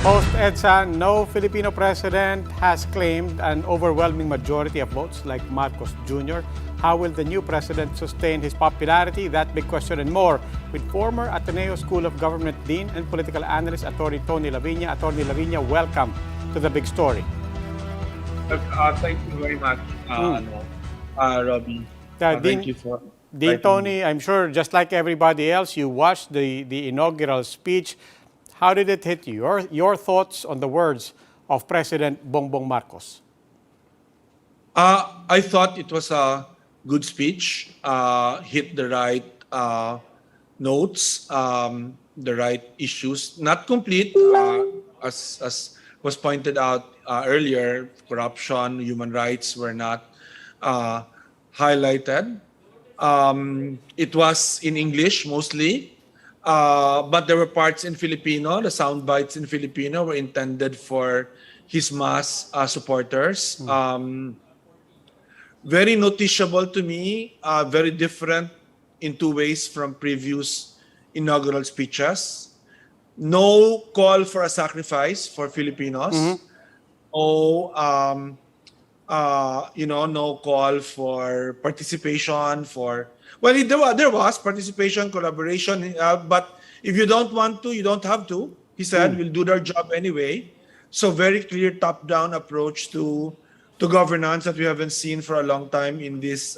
Host EDSA, no Filipino president has claimed an overwhelming majority of votes like Marcos Jr. How will the new president sustain his popularity? That big question and more with former Ateneo School of Government Dean and political analyst Atty. Tony Viña. Atty. Viña, welcome to the big story. Thank you very much, Robbie. Thank you for Dean Tony, I'm sure just like everybody else, you watched the inaugural speech. How did it hit you? Your thoughts on the words of President Bongbong Marcos? I thought it was a good speech, hit the right notes, the right issues. Not complete, as was pointed out earlier, corruption, human rights were not highlighted. It was in English mostly. But there were parts in Filipino. The sound bites in Filipino were intended for his mass supporters. Very noticeable to me, very different in two ways from previous inaugural speeches. No call for a sacrifice for Filipinos. No call for participation for. Well, there was participation, collaboration, but if you don't want to, you don't have to. He said, we'll do their job anyway. So very clear top-down approach to governance that we haven't seen for a long time in this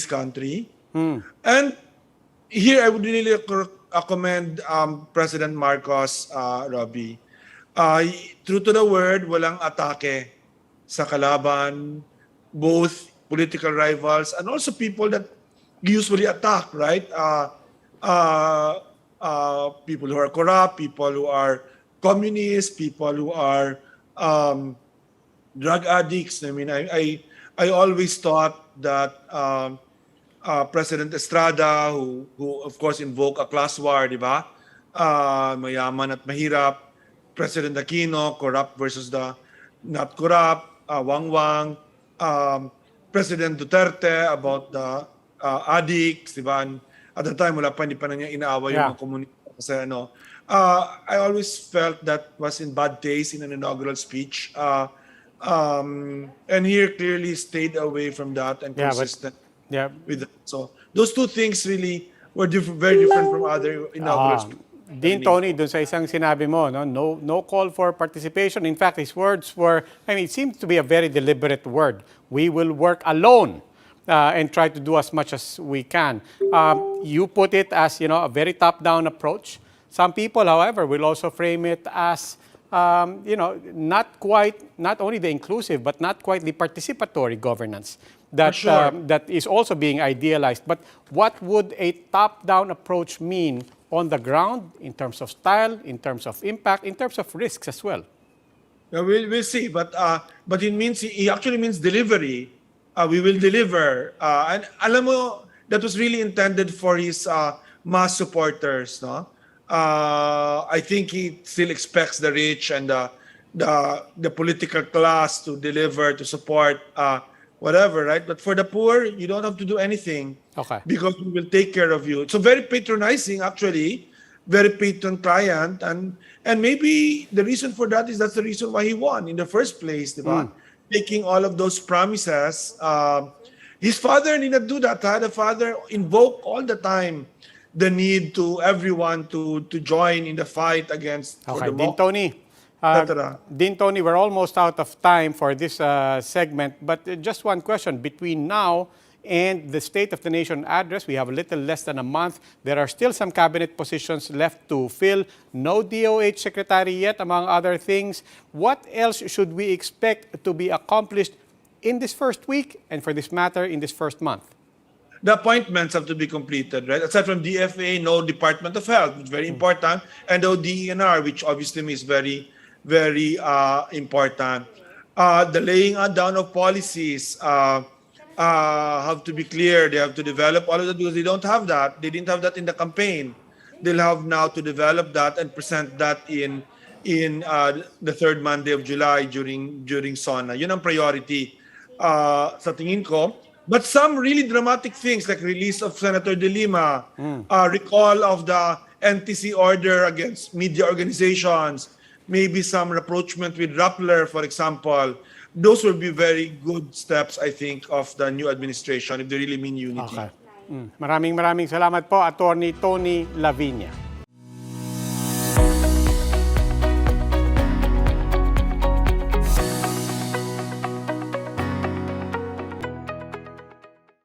country. And here I would really commend President Marcos, Robbie. True to the word, walang atake sa kalaban, both political rivals and also people that usually attack, right? People who are corrupt, people who are communists, people who are drug addicts. I mean, I always thought that President Estrada, who of course invoked a class war, di ba? Mayaman at mahirap. President Aquino, corrupt versus the not corrupt. Wang. President Duterte about the addicts, di ba? At the time, hindi pa na niya inaaway yung mga komunista. Kasi I always felt that was in bad taste in an inaugural speech. And here clearly stayed away from that and consistent with that. So those two things really were very different from other inaugural speeches. Dean Tony, dun sa isang sinabi mo, no call for participation. In fact, his words were, it seems to be a very deliberate word. We will work alone and try to do as much as we can. You put it as, a very top-down approach. Some people, however, will also frame it as, not only the inclusive, but not quite the participatory governance that is also being idealized. But what would a top-down approach mean on the ground in terms of style, in terms of impact, in terms of risks as well? Yeah, we'll see, but it actually means delivery. We will deliver, and alam mo, that was really intended for his mass supporters, no? I think he still expects the rich and the political class to deliver, to support whatever, right? But for the poor, you don't have to do anything. Okay. Because we will take care of you. So very patronizing, actually, very patron-client, and maybe the reason for that is that's the reason why he won in the first place, diba? Taking all of those promises. His father did not do that. The father invoked all the time the need to everyone to join in the fight against. Okay, Dean Tony, we're almost out of time for this segment, but just one question. Between now and the State of the Nation address, we have a little less than a month. There are still some cabinet positions left to fill. No DOH secretary yet, among other things. What else should we expect to be accomplished in this first week, and for this matter, in this first month? The appointments have to be completed, right? Aside from DFA, no Department of Health, which is very important, and no DENR, which obviously is very, very important. The laying down of policies have to be clear. They have to develop all of that because they don't have that. They didn't have that in the campaign. They'll have now to develop that and present that in the third Monday of July during SONA. Yun ang priority sa tingin ko. But some really dramatic things like release of Senator De Lima, recall of the NTC order against media organizations, maybe some rapprochement with Rappler, for example. Those will be very good steps, I think, of the new administration if they really mean unity. Okay. Maraming salamat po, Attorney Tony Laviña.